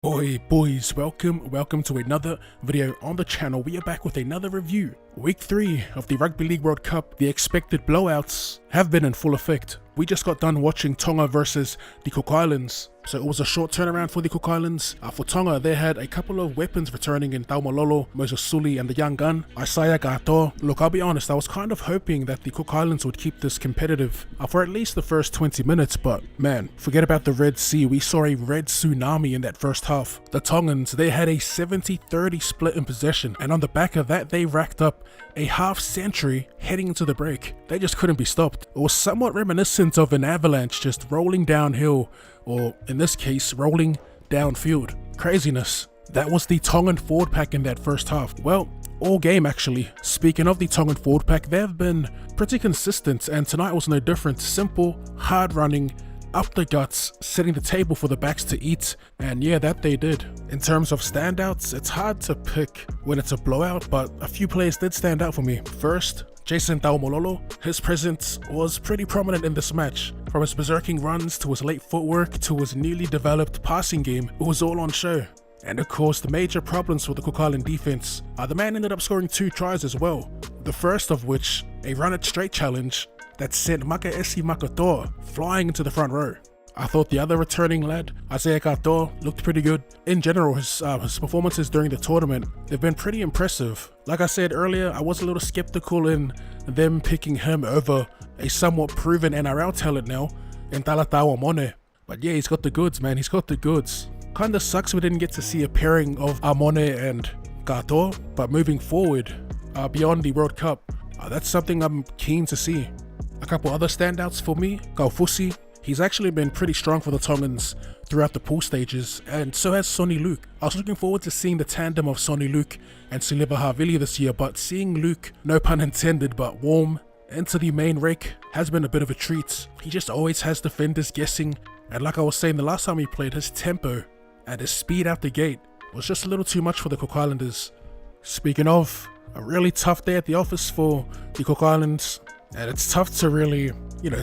Oi boys, welcome to another video on the channel. We are back with another review. Week 3 of the Rugby League World Cup. The expected blowouts have been in full effect. We just got done watching Tonga versus the Cook Islands. So it was a short turnaround for the Cook Islands. For Tonga, they had a couple of weapons returning in Taumalolo, Suaalii and the young gun, Isaiah Gato. Look, I'll be honest, I was kind of hoping that the Cook Islands would keep this competitive for at least the first 20 minutes, but man, forget about the Red Sea. We saw a red tsunami in that first half. The Tongans, they had a 70-30 split in possession, and on the back of that, they racked up a half century heading into the break. They just couldn't be stopped. It was somewhat reminiscent of an avalanche just rolling downhill, or in this case, rolling downfield. Craziness. That was the Tongan forward pack in that first half. Well, all game actually. Speaking of the Tongan forward pack, they've been pretty consistent, and tonight was no different. Simple, hard running, up the guts, setting the table for the backs to eat, and yeah, that they did. In terms of standouts, it's hard to pick when it's a blowout, but a few players did stand out for me. First, Jason Taumalolo. His presence was pretty prominent in this match. From his berserking runs to his late footwork to his newly developed passing game, it was all on show. And of course, the major problems for the Cook Island defense. The man ended up scoring 2 tries as well. The first of which, a run it straight challenge that sent Makaesi Makatoa flying into the front row. I thought the other returning lad, Isaiah Gato, looked pretty good. In general, his performances during the tournament, they've been pretty impressive. Like I said earlier, I was a little skeptical in them picking him over a somewhat proven NRL talent now in Talatau Amone. But yeah, he's got the goods, man. He's got the goods. Kinda sucks we didn't get to see a pairing of Amone and Gato, but moving forward, beyond the World Cup, that's something I'm keen to see. A couple other standouts for me, Kaufusi. He's actually been pretty strong for the Tongans throughout the pool stages, and so has Sonny Luke. I was looking forward to seeing the tandem of Sonny Luke and Siliva Havili this year, but seeing Luke, no pun intended, but warm into the main rake has been a bit of a treat. He just always has defenders guessing, and like I was saying the last time he played, his tempo and his speed out the gate was just a little too much for the Cook Islanders. Speaking of, a really tough day at the office for the Cook Islands, and it's tough to really,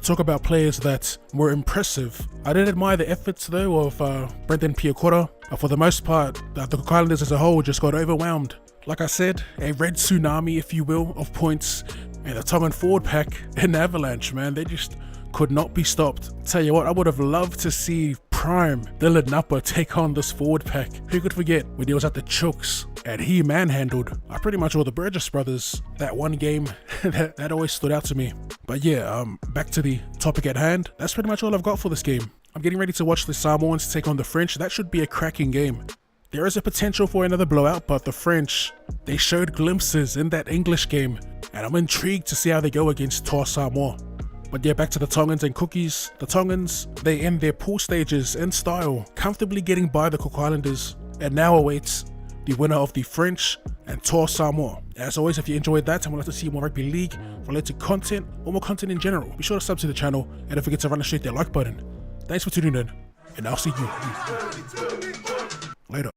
talk about players that were impressive. I did admire the efforts though of Brendan Piakura. For the most part, the Cook Islanders as a whole just got overwhelmed. Like I said, a red tsunami, if you will, of points, and the Tongan forward pack, an avalanche, man. They just could not be stopped. Tell you what, I would have loved to see prime Dylan Napa take on this forward pack. Who could forget when he was at the Chooks and he manhandled pretty much all the Burgess brothers. That one game, that always stood out to me. But yeah, back to the topic at hand. That's pretty much all I've got for this game. I'm getting ready to watch the Samoans take on the French. That should be a cracking game. There is a potential for another blowout, but the French, they showed glimpses in that English game, and I'm intrigued to see how they go against Toa Samoa. But yeah, back to the Tongans and Cookies. The Tongans, they end their pool stages in style, comfortably getting by the Cook Islanders, and now awaits the winner of the French and Toa Samoa. As always, if you enjoyed that and would like to see more Rugby League related content or more content in general, be sure to sub to the channel and don't forget to run and shake that like button. Thanks for tuning in, and I'll see you later.